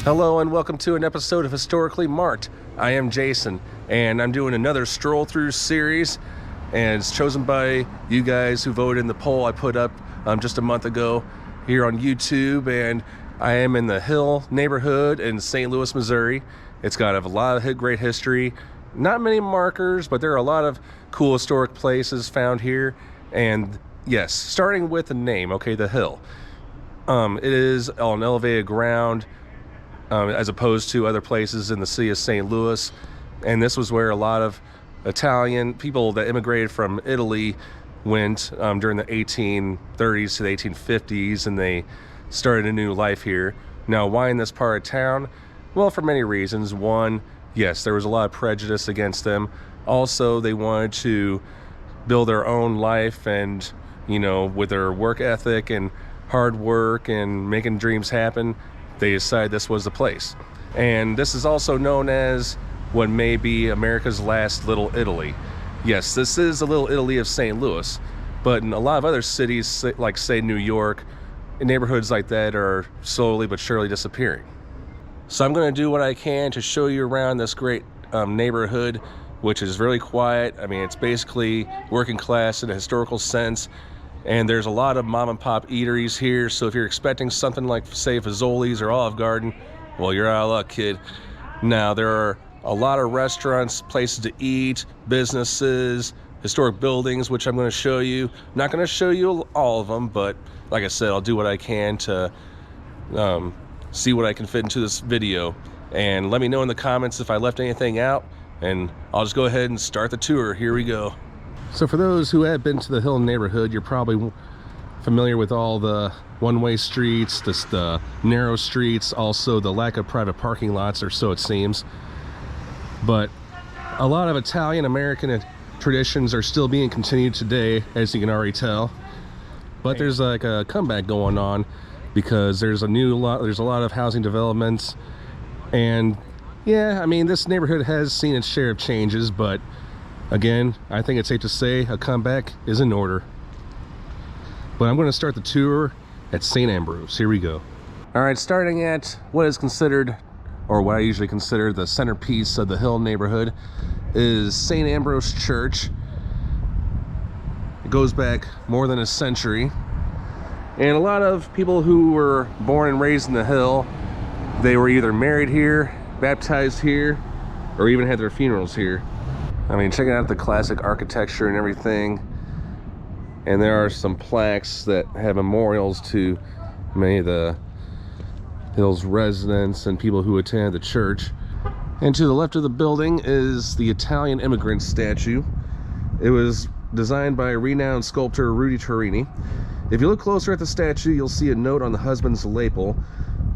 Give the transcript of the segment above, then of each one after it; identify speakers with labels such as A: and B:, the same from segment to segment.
A: Hello and welcome to an episode of Historically Marked. I am Jason and I'm doing another stroll through series, and it's chosen by you guys who voted in the poll I put up just a month ago here on YouTube. And I am in the Hill neighborhood in St. Louis, Missouri. It's got a lot of great history, not many markers, but there are a lot of cool historic places found here. And yes, starting with the name, okay, the Hill. It is on elevated ground as opposed to other places in the city of St. Louis. And this was where a lot of Italian people that immigrated from Italy went during the 1830s to the 1850s, and they started a new life here. Now, why in this part of town? Well, for many reasons. One, yes, there was a lot of prejudice against them. Also, they wanted to build their own life, and, you know, with their work ethic and hard work and making dreams happen, they decided this was the place. And this is also known as what may be America's last Little Italy. Yes, this is the Little Italy of St. Louis, but in a lot of other cities, like say New York, neighborhoods like that are slowly but surely disappearing. So I'm going to do what I can to show you around this great neighborhood, which is really quiet. I mean, it's basically working class in a historical sense. And there's a lot of mom and pop eateries here, so if you're expecting something like, say, Fazoli's or Olive Garden, well, you're out of luck, kid. Now, there are a lot of restaurants, places to eat, businesses, historic buildings, which I'm going to show you. I'm not going to show you all of them, but like I said, I'll do what I can to see what I can fit into this video. And let me know in the comments if I left anything out, and I'll just go ahead and start the tour. Here we go. So for those who have been to the Hill neighborhood, you're probably familiar with all the one-way streets, the narrow streets, also the lack of private parking lots, or so it seems. But a lot of Italian-American traditions are still being continued today, as you can already tell. But there's like a comeback going on because there's a lot of housing developments. And yeah, I mean, this neighborhood has seen its share of changes, but again, I think it's safe to say a comeback is in order. But I'm going to start the tour at St. Ambrose. Here we go. All right, starting at what is considered, or what I usually consider, the centerpiece of the Hill neighborhood is St. Ambrose Church. It goes back more than a century. And a lot of people who were born and raised in the Hill, they were either married here, baptized here, or even had their funerals here. I mean, checking out the classic architecture and everything. And there are some plaques that have memorials to many of the Hill's residents and people who attended the church. And to the left of the building is the Italian immigrant statue. It was designed by renowned sculptor Rudy Turini. If you look closer at the statue, you'll see a note on the husband's lapel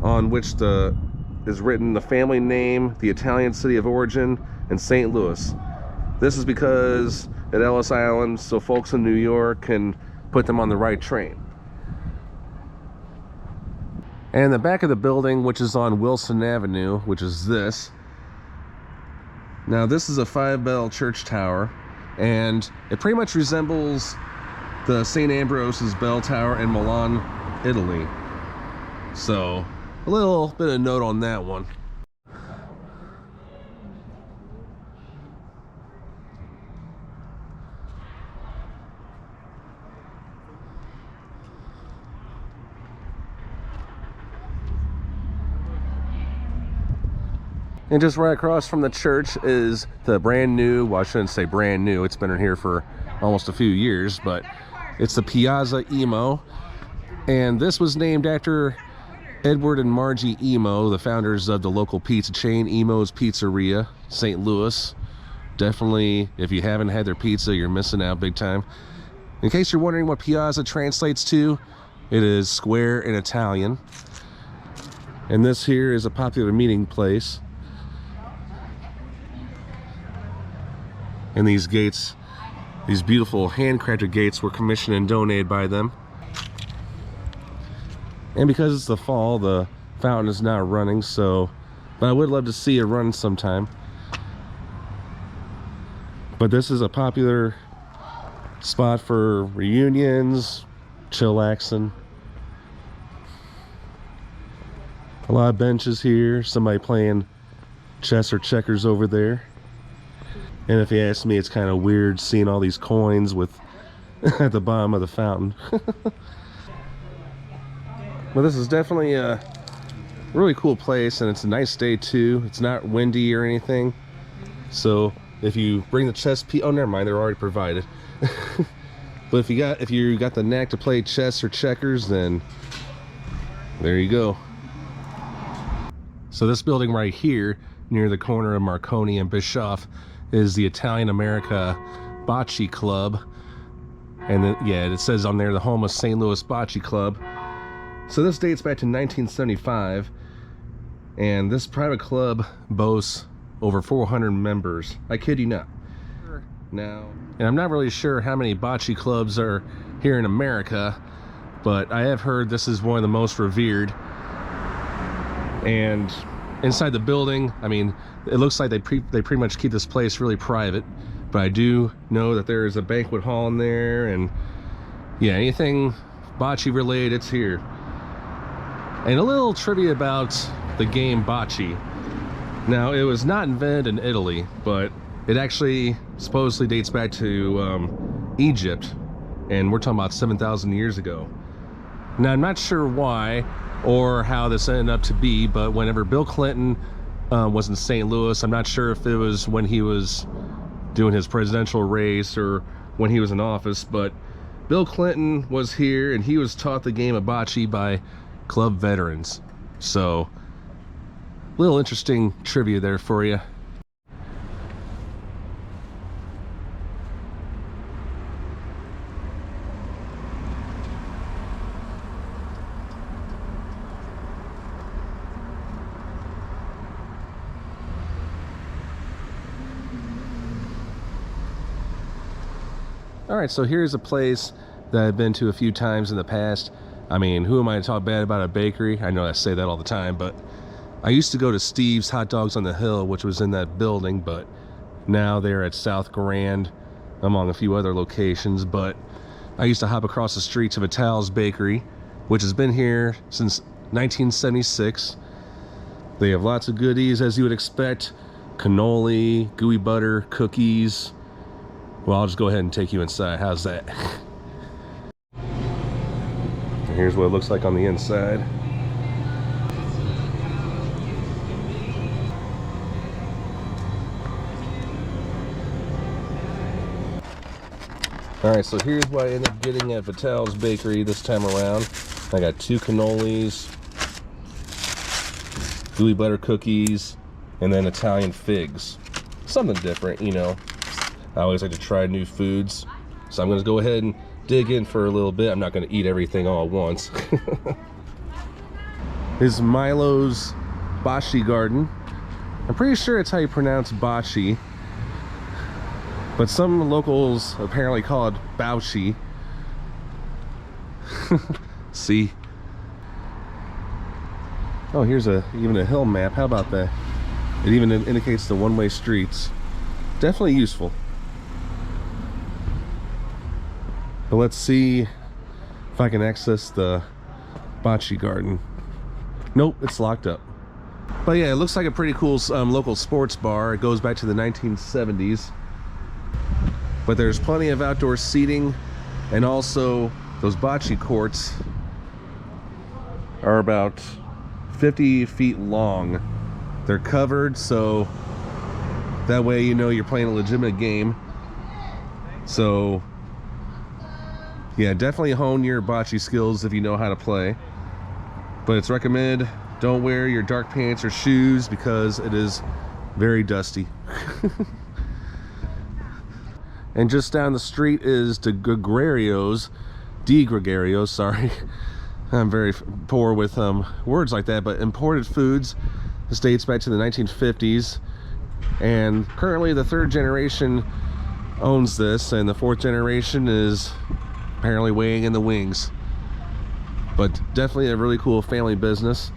A: on which is written the family name, the Italian city of origin, and St. Louis. This is because at Ellis Island, so folks in New York can put them on the right train. And the back of the building, which is on Wilson Avenue, which is this. Now, this is a 5-bell church tower, and it pretty much resembles the St. Ambrose's bell tower in Milan, Italy. So, a little bit of note on that one. And just right across from the church is the brand new, well, I shouldn't say brand new, it's been in here for almost a few years, but it's the Piazza Imo. And this was named after Edward and Margie Imo, the founders of the local pizza chain, Imo's Pizzeria, St. Louis. Definitely, if you haven't had their pizza, you're missing out big time. In case you're wondering what Piazza translates to, it is square in Italian. And this here is a popular meeting place. And these gates, these beautiful handcrafted gates, were commissioned and donated by them. And because it's the fall, the fountain is not running, so, but I would love to see it run sometime. But this is a popular spot for reunions, chillaxing. A lot of benches here, somebody playing chess or checkers over there. And if you ask me, it's kind of weird seeing all these coins with at the bottom of the fountain. But this is definitely a really cool place, and it's a nice day too. It's not windy or anything. So if you bring the chess piece, oh never mind, they're already provided. But if you got the knack to play chess or checkers, then there you go. So this building right here, near the corner of Marconi and Bischoff, is the Italian America Bocce Club. And then, yeah, it says on there the home of St. Louis Bocce Club. So this dates back to 1975, and this private club boasts over 400 members. I kid you not. Now, and I'm not really sure how many bocce clubs are here in America, but I have heard this is one of the most revered. And inside the building, I mean, it looks like they pretty much keep this place really private, but I do know that there is a banquet hall in there, and yeah, anything bocce related, it's here. And a little trivia about the game bocce. Now, it was not invented in Italy, but it actually supposedly dates back to Egypt, and we're talking about 7,000 years ago. Now, I'm not sure why or how this ended up to be, but whenever Bill Clinton was in St. Louis, I'm not sure if it was when he was doing his presidential race or when he was in office, but Bill Clinton was here, and he was taught the game of bocce by club veterans. So, little interesting trivia there for you. Alright, so here's a place that I've been to a few times in the past. I mean, who am I to talk bad about a bakery? I know I say that all the time, but I used to go to Steve's Hot Dogs on the Hill, which was in that building, but now they're at South Grand, among a few other locations. But I used to hop across the street to Vitale's Bakery, which has been here since 1976. They have lots of goodies, as you would expect. Cannoli, gooey butter, cookies. Well, I'll just go ahead and take you inside. How's that? Here's what it looks like on the inside. Alright, so here's what I ended up getting at Vitale's Bakery this time around. I got 2 cannolis, gooey butter cookies, and then Italian figs. Something different, you know. I always like to try new foods. So I'm going to go ahead and dig in for a little bit. I'm not going to eat everything all at once. This is Milo's Bocce Garden. I'm pretty sure it's how you pronounce bocce, but some locals apparently call it Bauchi. See? Oh, here's even a hill map. How about that? It even indicates the one-way streets. Definitely useful. But let's see if I can access the bocce garden. Nope, it's locked up. But yeah, it looks like a pretty cool local sports bar. It goes back to the 1970s. But there's plenty of outdoor seating, and also those bocce courts are about 50 feet long. They're covered, so that way you know you're playing a legitimate game. So yeah, definitely hone your bocce skills if you know how to play. But it's recommended don't wear your dark pants or shoes because it is very dusty. And just down the street is De Gregorio's, sorry. I'm very poor with words like that, but imported foods. This dates back to the 1950s. And currently the 3rd generation owns this, and the 4th generation is apparently waiting in the wings. But definitely a really cool family business.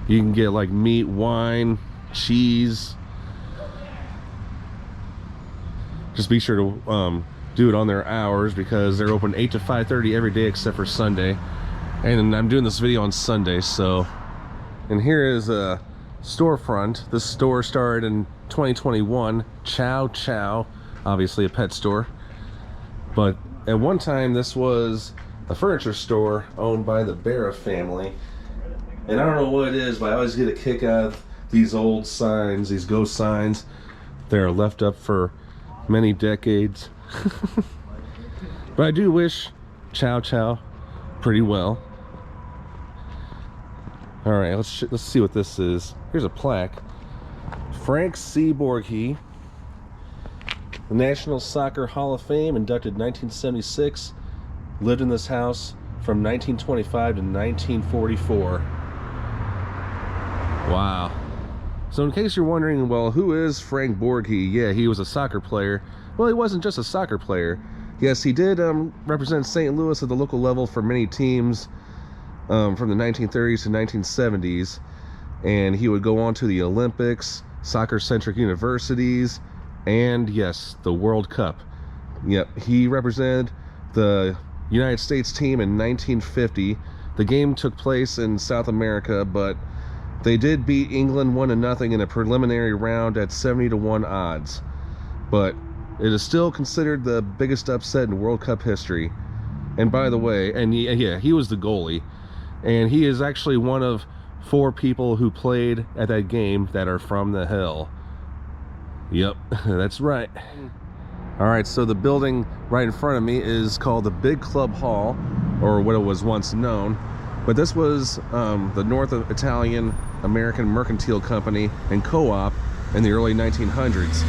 A: You can get like meat, wine, cheese. Just be sure to do it on their hours because they're open 8 to 5:30 every day except for Sunday. And I'm doing this video on Sunday, so And here is a storefront. This store started in 2021. Chow Chow, obviously a pet store. But at one time, this was a furniture store owned by the Berra family. And I don't know what it is, but I always get a kick out of these old signs, these ghost signs. They're left up for many decades. But I do wish Chow Chow pretty well. All right, let's see what this is. Here's a plaque. Frank Borghi, the National Soccer Hall of Fame, inducted 1976. Lived in this house from 1925 to 1944. Wow. So in case you're wondering, well, who is Frank Borghi? Yeah, he was a soccer player. Well, he wasn't just a soccer player. Yes, he did represent St. Louis at the local level for many teams from the 1930s to 1970s. And he would go on to the Olympics, soccer-centric universities, and yes, the World Cup. Yep, he represented the United States team in 1950. The game took place in South America, but they did beat England 1-0 in a preliminary round at 70-1 odds. But it is still considered the biggest upset in World Cup history. And by the way, he was the goalie. And he is actually one of 4 people who played at that game that are from the Hill. Yep, that's right. All right, so the building right in front of me is called the Big Club Hall, or what it was once known. But this was the North Italian American Mercantile Company and Co-op in the early 1900s.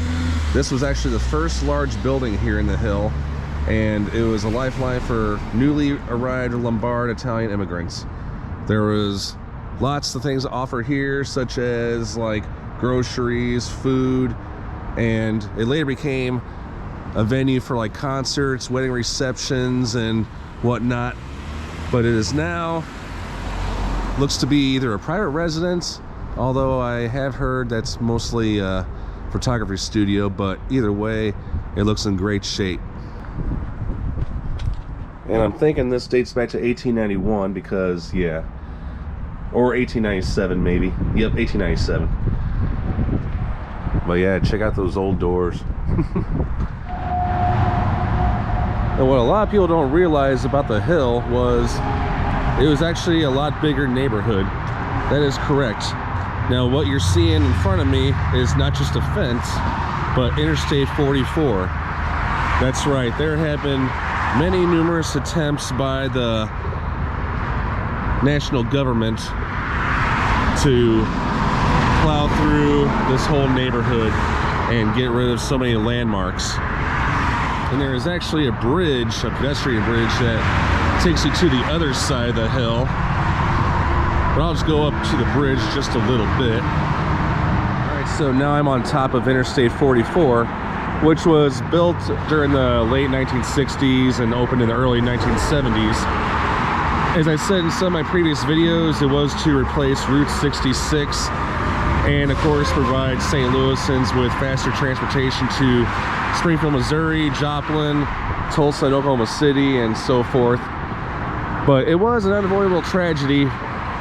A: This was actually the first large building here in the Hill, and it was a lifeline for newly arrived Lombard Italian immigrants. There was lots of things offered here, such as like groceries, food, and it later became a venue for like concerts, wedding receptions, and whatnot. But it is now, looks to be either a private residence, although I have heard that's mostly a photography studio, but either way, it looks in great shape. And I'm thinking this dates back to 1891 because, yeah, or 1897 maybe. Yep, 1897. But yeah, check out those old doors. And what a lot of people don't realize about the Hill was it was actually a lot bigger neighborhood. That is correct. Now what you're seeing in front of me is not just a fence, but Interstate 44. That's right, there have been many numerous attempts by the national government to plow through this whole neighborhood and get rid of so many landmarks. And there is actually a bridge, a pedestrian bridge, that takes you to the other side of the hill. But I'll just go up to the bridge just a little bit. All right, so now I'm on top of Interstate 44, which was built during the late 1960s and opened in the early 1970s. As I said in some of my previous videos, it was to replace Route 66 and of course provide St. Louisans with faster transportation to Springfield, Missouri, Joplin, Tulsa, and Oklahoma City, and so forth. But it was an unavoidable tragedy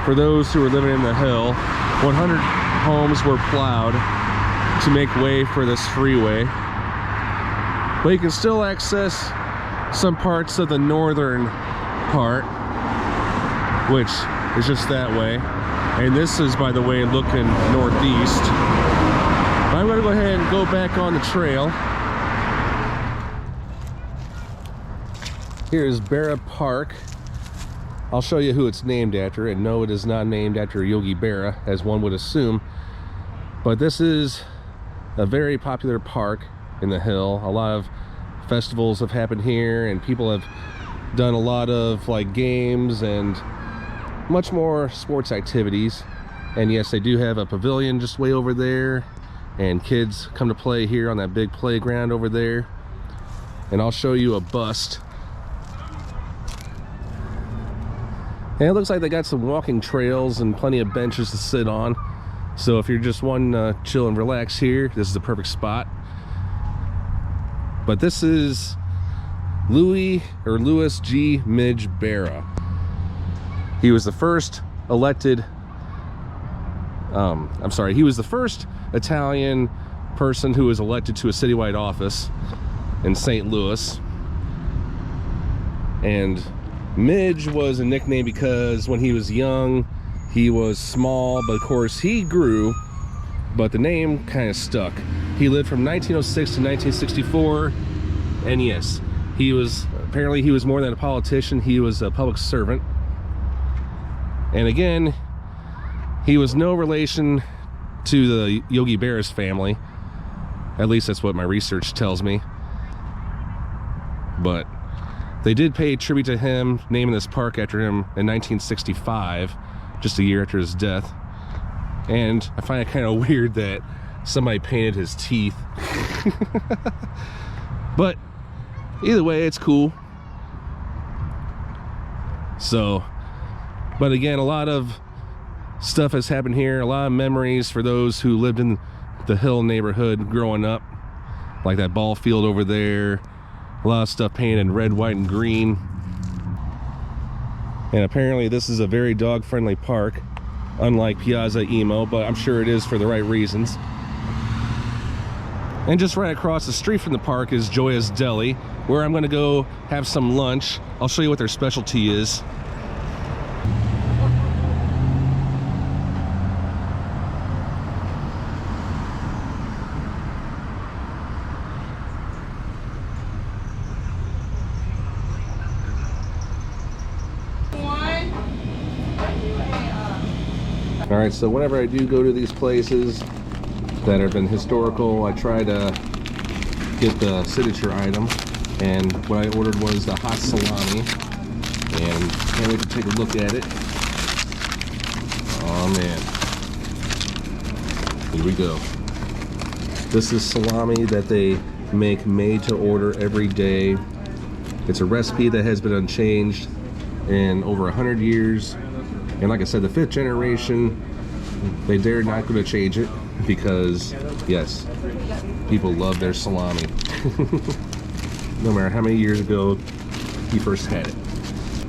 A: for those who were living in the Hill. 100 homes were plowed to make way for this freeway. But you can still access some parts of the northern part, which is just that way. And this is, by the way, looking northeast. But I'm going to go ahead and go back on the trail. Here's Berra Park. I'll show you who it's named after, and no, it is not named after Yogi Berra, as one would assume. But this is a very popular park in the Hill. A lot of festivals have happened here, and people have done a lot of like games and much more sports activities. And yes, they do have a pavilion just way over there, and kids come to play here on that big playground over there. And I'll show you a bust. And it looks like they got some walking trails and plenty of benches to sit on. So if you're just wanting to chill and relax here, this is the perfect spot. But this is Louis G. Midge Berra. He was the first elected I'm sorry, he was the first Italian person who was elected to a citywide office in St. Louis. And Midge was a nickname because when he was young, he was small, but of course he grew, but the name kind of stuck. He lived from 1906 to 1964, and yes, he was more than a politician, he was a public servant. And again, he was no relation to the Yogi Berra's family. At least that's what my research tells me. But they did pay tribute to him, naming this park after him in 1965, just a year after his death. And I find it kind of weird that somebody painted his teeth. But either way, it's cool. So, but again, a lot of stuff has happened here, a lot of memories for those who lived in the Hill neighborhood growing up, like that ball field over there. A lot of stuff painted in red, white, and green. And apparently this is a very dog-friendly park, unlike Piazza Imo, but I'm sure it is for the right reasons. And just right across the street from the park is Gioia's Deli, where I'm gonna go have some lunch. I'll show you what their specialty is. Alright, so whenever I do go to these places that have been historical, I try to get the signature item. And what I ordered was the hot salami. And can't wait to take a look at it. Oh man. Here we go. This is salami that they make made to order every day. It's a recipe that has been unchanged in over 100 years. And like I said, the 5th generation, they dared not going to change it because, yes, people love their salami. No matter how many years ago he first had it.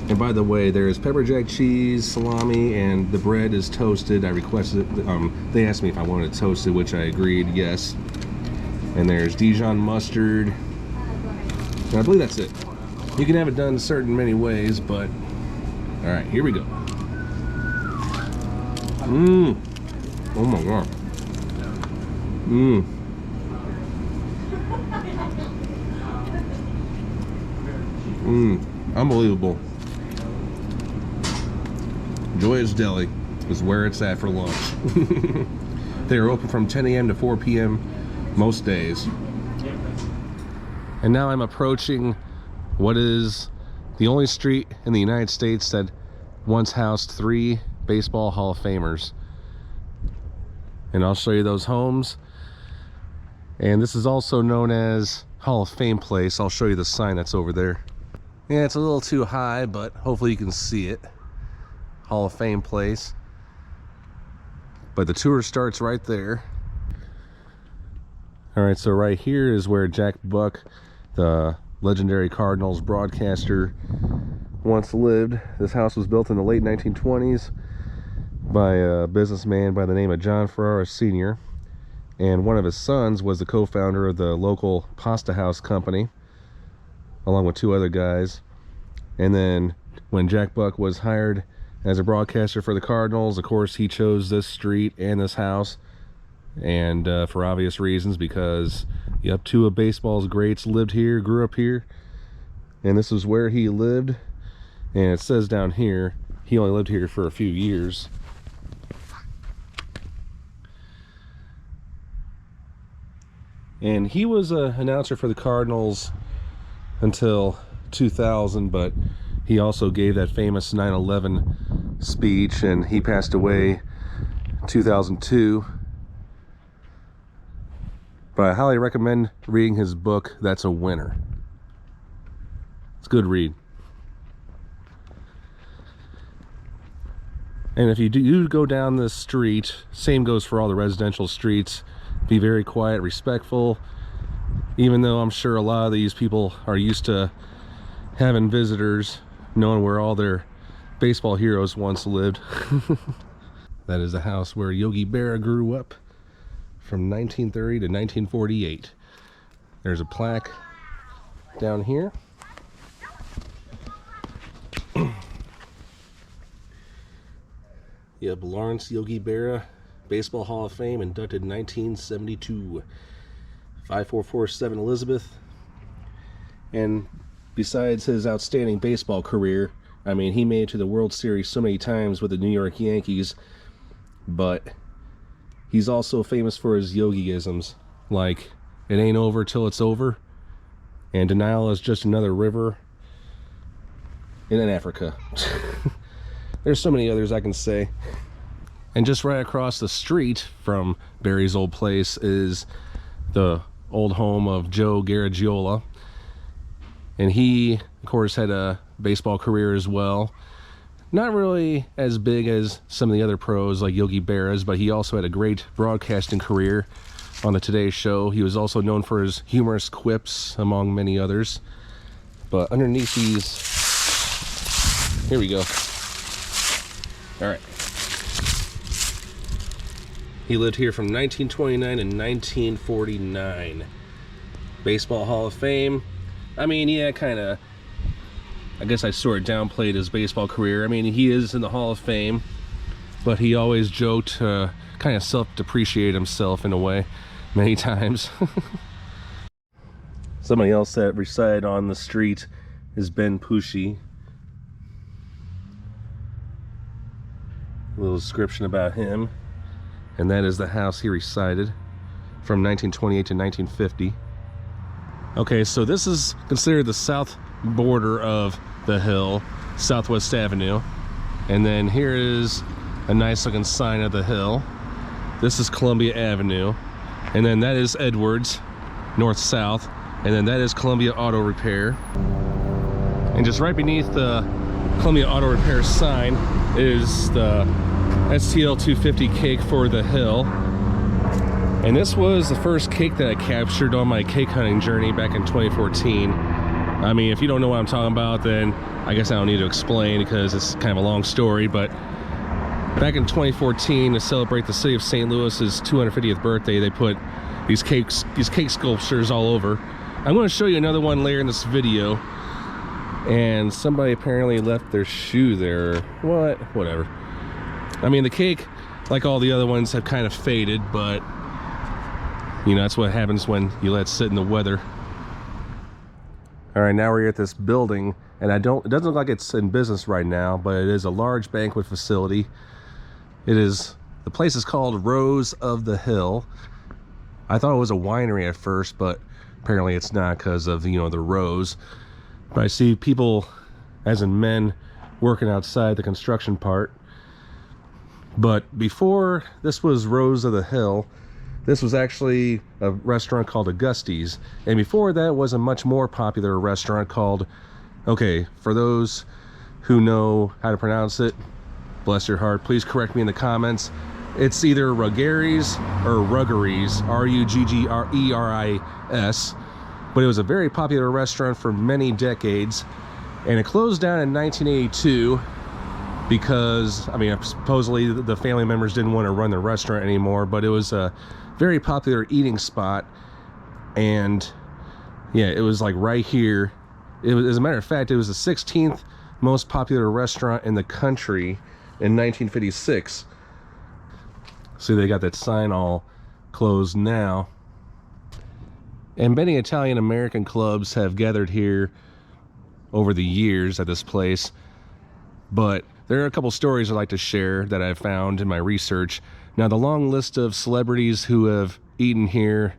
A: And by the way, there is pepper jack cheese, salami, and the bread is toasted. I requested it. They asked me if I wanted it toasted, which I agreed, yes. And there's Dijon mustard. And I believe that's it. You can have it done certain many ways, but all right, here we go. Mmm. Oh my god. Mmm. Mmm. Unbelievable. Gioia's Deli is where it's at for lunch. They are open from 10 a.m. to 4 p.m. most days. And now I'm approaching what is the only street in the United States that once housed 3 baseball Hall of Famers. And I'll show you those homes. And this is also known as Hall of Fame Place. I'll show you the sign that's over there. Yeah, it's a little too high, but hopefully you can see it. Hall of Fame Place. But the tour starts right there. Alright, so right here is where Jack Buck, the legendary Cardinals broadcaster, once lived. This house was built in the late 1920s by a businessman by the name of John Ferrara Sr. And one of his sons was the co-founder of the local pasta house company, along with 2 other guys. And then when Jack Buck was hired as a broadcaster for the Cardinals, of course he chose this street and this house, and for obvious reasons, because yep, 2 of baseball's greats lived here, grew up here, and this is where he lived. And it says down here he only lived here for a few years. And he was an announcer for the Cardinals until 2000, but he also gave that famous 9/11 speech, and he passed away 2002. But I highly recommend reading his book, That's a Winner. It's a good read. And if you do go down this street, same goes for all the residential streets. Be very quiet, respectful, even though I'm sure a lot of these people are used to having visitors, knowing where all their baseball heroes once lived. That is the house where Yogi Berra grew up from 1930 to 1948. There's a plaque down here. Yep, Lawrence Yogi Berra, Baseball Hall of Fame, inducted in 1972. 5447 Elizabeth. And besides his outstanding baseball career, I mean, he made it to the World Series so many times with the New York Yankees, but he's also famous for his yogi-isms, like, it ain't over till it's over, and denial is just another river in Africa. There's so many others I can say. And just right across the street from Barry's old place is the old home of Joe Garigiola. And he, of course, had a baseball career as well. Not really as big as some of the other pros like Yogi Berra's, but he also had a great broadcasting career on the Today Show. He was also known for his humorous quips, among many others. But underneath these, here we go. All right. He lived here from 1929 to 1949. Baseball Hall of Fame. I mean, yeah, kind of, I guess I sort of downplayed his baseball career. I mean, he is in the Hall of Fame, but he always joked, kind of self-depreciate himself in a way, many times. Somebody else that resided on the street is Ben Pushy. A little description about him. And that is the house he resided from 1928 to 1950. Okay, so this is considered the south border of the hill, Southwest Avenue. And then here is a nice looking sign of the hill. This is Columbia Avenue. And then that is Edwards, north-south. And then that is Columbia Auto Repair. And just right beneath the Columbia Auto Repair sign is the STL 250 cake for the hill. And this was the first cake that I captured on my cake hunting journey back in 2014. I mean, if you don't know what I'm talking about, then I guess I don't need to explain because it's kind of a long story. But back in 2014, to celebrate the city of St. Louis's 250th birthday, they put these cake sculptures all over. I'm going to show you another one later in this video. And somebody apparently left their shoe there. What? Whatever. I mean, the cake, like all the other ones, have kind of faded, but you know, that's what happens when you let it sit in the weather. All right, now we're here at this building, and it doesn't look like it's in business right now, but it is a large banquet facility. The place is called Rose of the Hill. I thought it was a winery at first, but apparently it's not because of, you know, the rose. But I see people, as in men, working outside the construction part. But before this was Rose of the Hill, this was actually a restaurant called Augusti's. And before that was a much more popular restaurant called, okay, for those who know how to pronounce it, bless your heart, please correct me in the comments. It's either Ruggeri's or Ruggeri's, R-U-G-G-R-E-R-I-S. But it was a very popular restaurant for many decades. And it closed down in 1982 because, I mean, supposedly the family members didn't want to run the restaurant anymore, but it was a very popular eating spot. And yeah, it was like right here. It was, as a matter of fact, it was the 16th most popular restaurant in the country in 1956. See, they got that sign all closed now. And many Italian American clubs have gathered here over the years at this place. But there are a couple stories I'd like to share that I've found in my research. Now, the long list of celebrities who have eaten here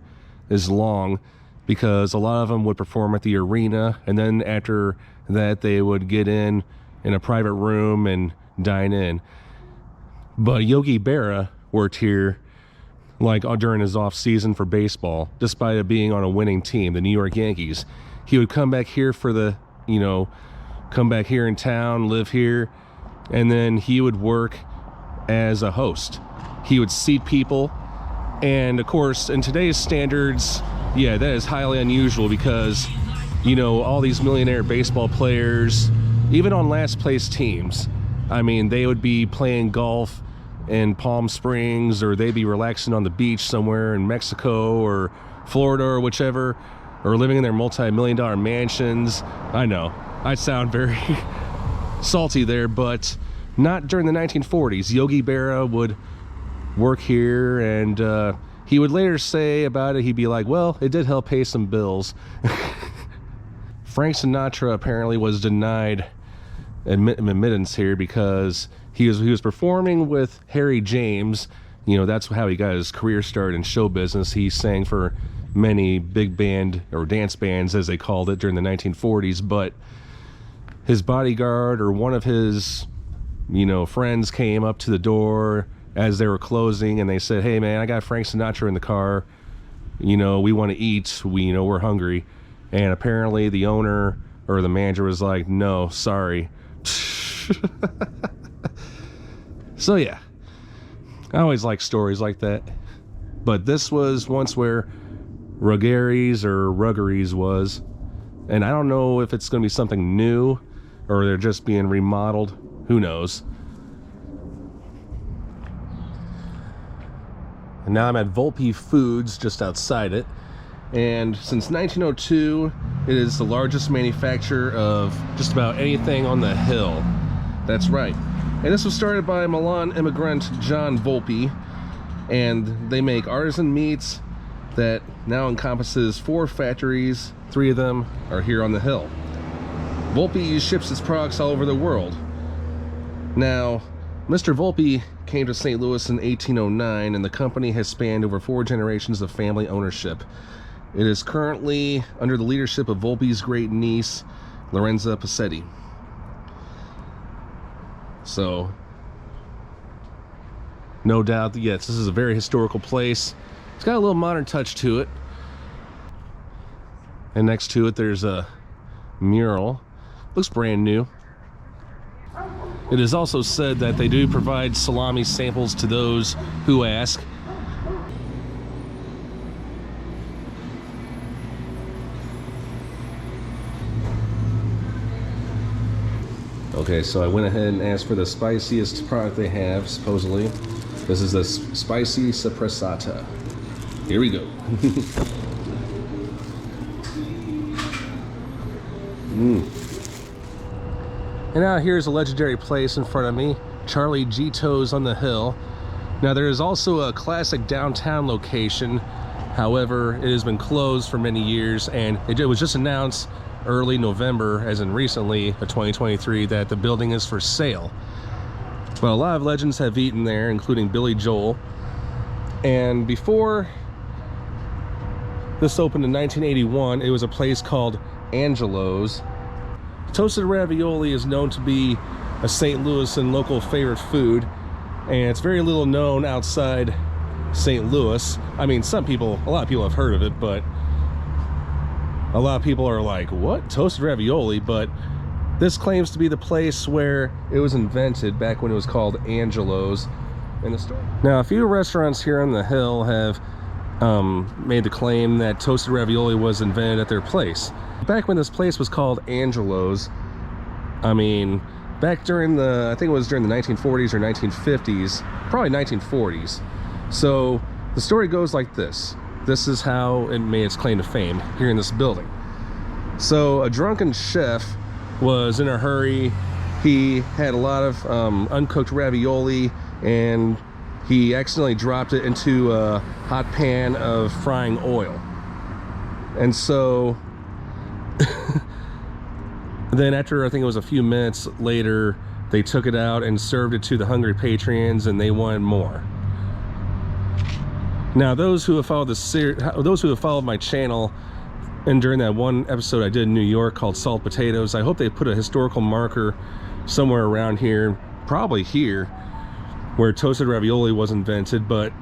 A: is long because a lot of them would perform at the arena, and then after that they would get in a private room and dine in. But Yogi Berra worked here like during his off season for baseball, despite it being on a winning team, the New York Yankees. He would come back here for the, you know, come back here in town, live here, and then he would work as a host. He would seat people, and of course, in today's standards, yeah, that is highly unusual because, you know, all these millionaire baseball players, even on last place teams, I mean, they would be playing golf in Palm Springs, or they'd be relaxing on the beach somewhere in Mexico or Florida or whichever, or living in their multi-million-dollar mansions. I know, I sound very salty there, but not during the 1940s. Yogi Berra would work here, and he would later say about it, he'd be like, well, it did help pay some bills. Frank Sinatra apparently was denied admittance here because he was performing with Harry James. You know, that's how he got his career started in show business. He sang for many big band or dance bands, as they called it, during the 1940s, but his bodyguard or one of his, you know, friends came up to the door as they were closing, and they said, hey man, I got Frank Sinatra in the car, you know, we want to eat, we're hungry. And apparently the owner or the manager was like, no, sorry. So yeah, I always like stories like that. But this was once where Ruggeri's was, and I don't know if it's going to be something new or they're just being remodeled. Who knows? And now I'm at Volpe Foods just outside it, and since 1902 it is the largest manufacturer of just about anything on the hill. That's right. And this was started by Milan immigrant John Volpe, and they make artisan meats that now encompasses 4 factories. 3 of them are here on the hill. Volpe ships its products all over the world. Now, Mr. Volpe came to St. Louis in 1809, and the company has spanned over 4 generations of family ownership. It is currently under the leadership of Volpe's great niece, Lorenza Passetti. So, no doubt, yes, this is a very historical place. It's got a little modern touch to it. And next to it, there's a mural. Looks brand new. It is also said that they do provide salami samples to those who ask. Okay, so I went ahead and asked for the spiciest product they have, supposedly. This is the spicy suppressata. Here we go. And now here's a legendary place in front of me, Charlie Gitto's on the hill. Now there is also a classic downtown location. However, it has been closed for many years, and it was just announced early November, as in recently, of 2023, that the building is for sale. But a lot of legends have eaten there, including Billy Joel. And before this opened in 1981, it was a place called Angelo's. Toasted ravioli is known to be a St. Louis and local favorite food, and it's very little known outside St. Louis. I mean, a lot of people have heard of it, but a lot of people are like, what? Toasted ravioli? But this claims to be the place where it was invented back when it was called Angelo's in the store. Now, a few restaurants here on the hill have made the claim that toasted ravioli was invented at their place. Back when this place was called Angelo's, I mean, back during I think it was during the 1940s or 1950s, probably 1940s. So the story goes like this. This is how it made its claim to fame here in this building. So a drunken chef was in a hurry. He had a lot of uncooked ravioli, and he accidentally dropped it into a hot pan of frying oil. And so then after, I think it was a few minutes later, they took it out and served it to the hungry patrons, and they wanted more. Now, those who have followed my channel, and during that one episode I did in New York called Salt Potatoes, I hope they put a historical marker somewhere around here, probably here, where toasted ravioli was invented. But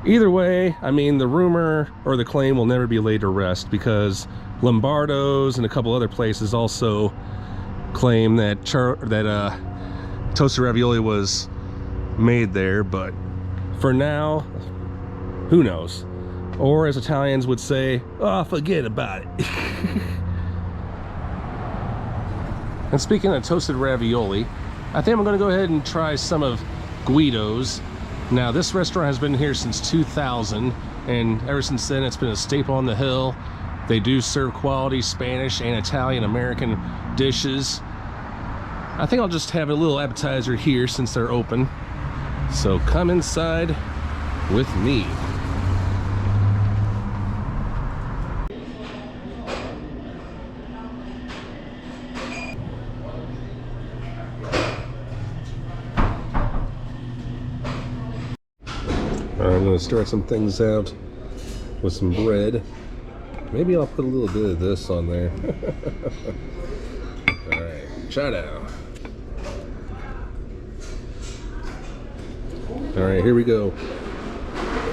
A: either way, I mean, the rumor or the claim will never be laid to rest, because Lombardo's and a couple other places also claim that toasted ravioli was made there. But for now, who knows? Or as Italians would say, oh, forget about it. And speaking of toasted ravioli, I think I'm going to go ahead and try some of Guido's. Now, this restaurant has been here since 2000, and ever since then it's been a staple on the hill. They do serve quality Spanish and Italian American dishes. I think I'll just have a little appetizer here since they're open. So come inside with me. I'm going to start some things out with some bread. Maybe I'll put a little bit of this on there. Alright, ciao. Alright, here we go.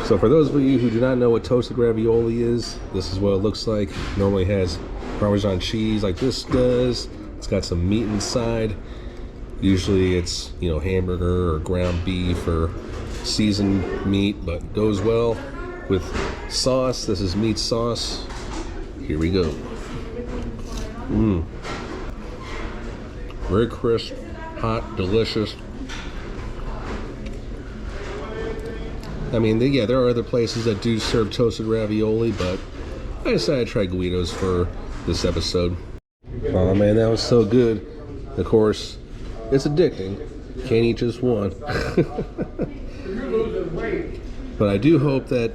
A: So for those of you who do not know what toasted ravioli is, this is what it looks like. Normally has Parmesan cheese like this does. It's got some meat inside. Usually it's, you know, hamburger or ground beef or seasoned meat, but goes well with sauce. This is meat sauce. Here we go. Very crisp, hot, delicious. I mean, yeah, there are other places that do serve toasted ravioli, but I decided to try Guido's for this episode. Oh man, that was so good. Of course, it's addicting. Can't eat just one. But I do hope that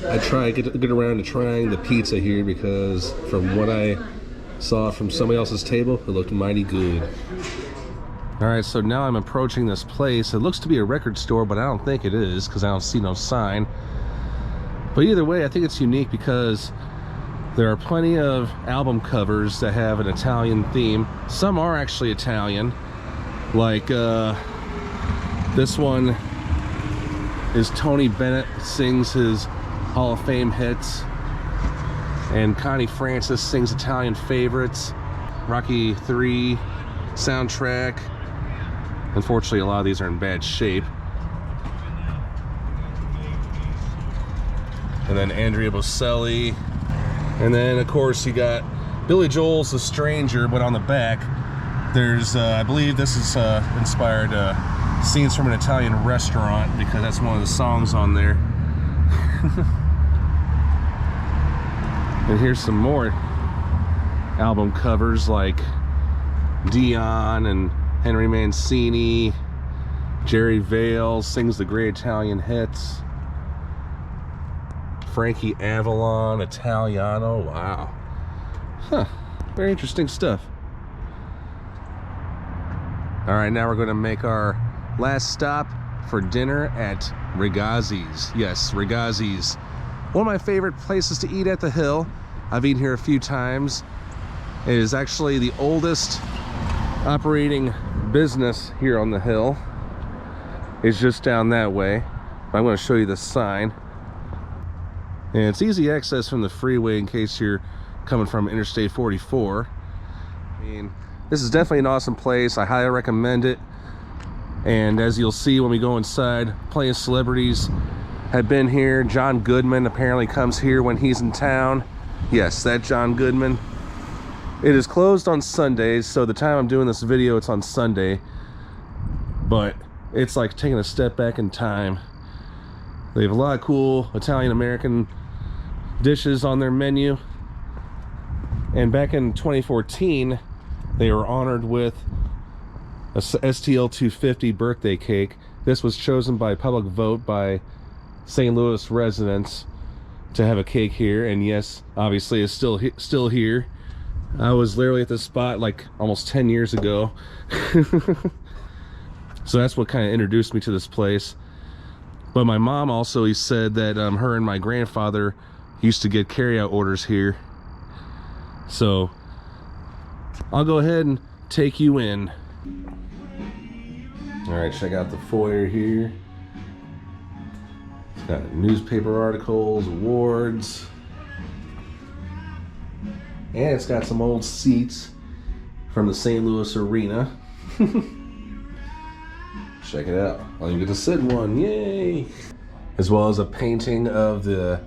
A: I get around to trying the pizza here, because from what I saw from somebody else's table, it looked mighty good. Alright, so now I'm approaching this place. It looks to be a record store, but I don't think it is because I don't see no sign. But either way, I think it's unique because there are plenty of album covers that have an Italian theme. Some are actually Italian. Like this one is Tony Bennett sings his Hall of Fame hits, and Connie Francis sings Italian favorites. Rocky III soundtrack. Unfortunately, a lot of these are in bad shape. And then Andrea Bocelli. And then, of course, you got Billy Joel's The Stranger, but on the back, there's, I believe this is inspired scenes from an Italian restaurant, because that's one of the songs on there. And here's some more album covers, like Dion and Henry Mancini. Jerry Vale sings the great Italian hits. Frankie Avalon, Italiano. Wow. Huh. Very interesting stuff. Alright, now we're going to make our last stop for dinner at Rigazzi's. Yes, Rigazzi's. One of my favorite places to eat at the Hill. I've eaten here a few times. It is actually the oldest operating business here on the Hill. It's just down that way. I'm going to show you the sign. And it's easy access from the freeway in case you're coming from Interstate 44. I mean, this is definitely an awesome place. I highly recommend it. And as you'll see when we go inside, plenty of celebrities have been here. John Goodman apparently comes here when he's in town. Yes, that John Goodman. It is closed on Sundays, so the time I'm doing this video, it's on Sunday. But it's like taking a step back in time. They have a lot of cool Italian-American dishes on their menu. And back in 2014, they were honored with a STL 250 birthday cake. This was chosen by public vote by St. Louis residents to have a cake here, and yes, obviously it's still here. I was literally at this spot like almost 10 years ago. So that's what kind of introduced me to this place. But my mom also, he said that her and my grandfather used to get carry-out orders here. So I'll go ahead and take you in. All right, check out the foyer here. It's got newspaper articles, awards, and it's got some old seats from the St. Louis Arena. Check it out. I'll even get to sit in one, yay! As well as a painting of the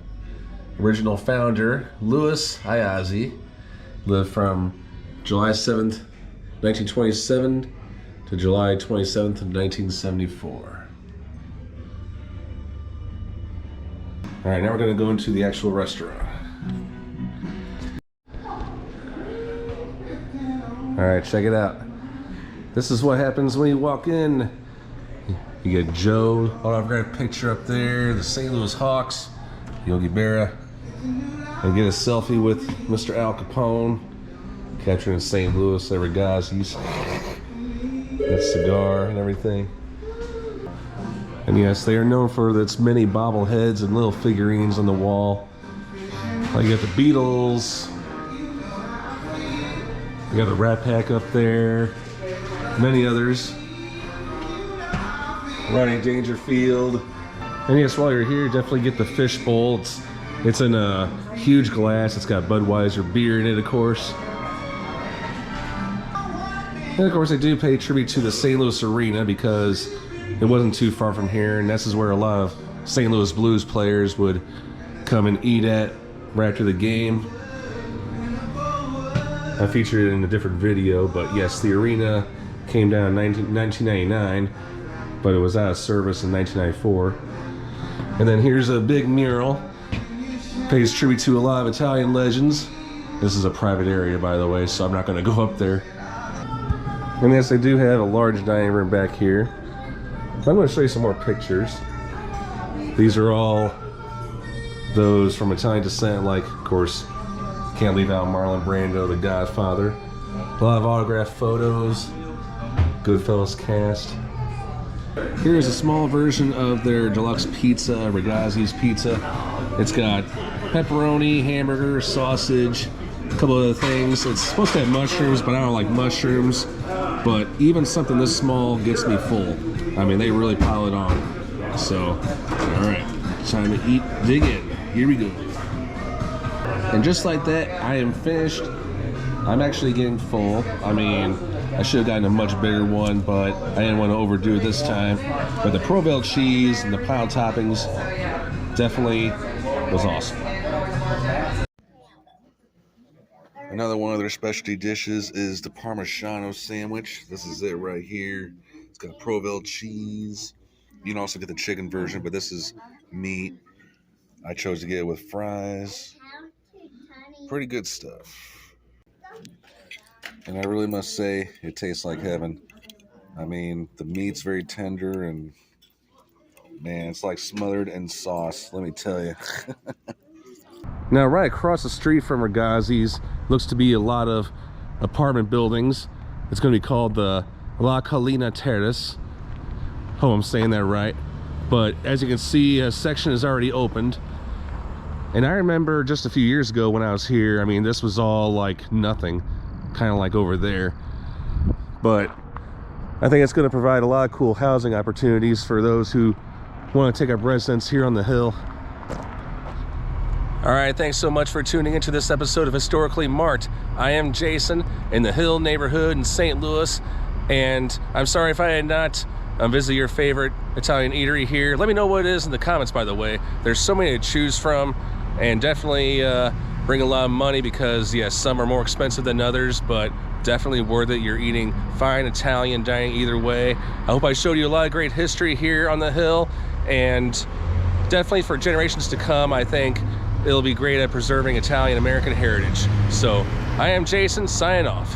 A: original founder, Louis Ayazi. Lived from July 7th, 1927 to July 27th of 1974. All right, now we're gonna go into the actual restaurant. All right, check it out. This is what happens when you walk in. You get Joe. Oh, I've got a picture up there. The St. Louis Hawks, Yogi Berra, and get a selfie with Mr. Al Capone, capturing St. Louis, there Rigazzi's, that cigar and everything. And yes, they are known for its many bobbleheads and little figurines on the wall. Like you got the Beatles. You got the Rat Pack up there. Many others. Rodney Dangerfield. And yes, while you're here, definitely get the fish bowl. It's in a huge glass. It's got Budweiser beer in it, of course. And of course, I do pay tribute to the St. Louis Arena because it wasn't too far from here, and this is where a lot of St. Louis Blues players would come and eat at right after the game. I featured it in a different video, but yes, the arena came down in 1999, but it was out of service in 1994. And then here's a big mural. Pays tribute to a lot of Italian legends. This is a private area, by the way, so I'm not going to go up there. And yes, they do have a large dining room back here. I'm going to show you some more pictures. These are all those from Italian descent, like, of course, can't leave out Marlon Brando, the Godfather. A lot of autographed photos, Goodfellas cast. Here's a small version of their deluxe pizza, Rigazzi's pizza. It's got pepperoni, hamburger, sausage, a couple other things. It's supposed to have mushrooms, but I don't like mushrooms. But even something this small gets me full. I mean, they really pile it on. So, all right, time to eat, dig in. Here we go. And just like that, I am finished. I'm actually getting full. I mean, I should have gotten a much bigger one, but I didn't want to overdo it this time. But the Provel cheese and the pile toppings definitely was awesome. Another one of their specialty dishes is the parmiciana sandwich. This is it right here. It's got Provel cheese. You can also get the chicken version, but this is meat. I chose to get it with fries. Pretty good stuff. And I really must say, it tastes like heaven. I mean, the meat's very tender and, man, it's like smothered in sauce, let me tell you. Now, right across the street from Rigazzi's looks to be a lot of apartment buildings. It's going to be called the La Collina Terrace. Hope I'm saying that right. But as you can see, a section is already opened. And I remember just a few years ago when I was here, I mean, this was all like nothing, kind of like over there. But I think it's going to provide a lot of cool housing opportunities for those who want to take up residence here on the hill. All right, thanks so much for tuning into this episode of Historically Marked. I am Jason in the Hill neighborhood in St. Louis, and I'm sorry if I had not visit your favorite Italian eatery here. Let me know what it is in the comments, by the way. There's so many to choose from, and definitely bring a lot of money because, yes, some are more expensive than others, but definitely worth it. You're eating fine Italian dining either way. I hope I showed you a lot of great history here on the hill, and definitely for generations to come, I think it'll be great at preserving Italian American heritage. So I am Jason, signing off.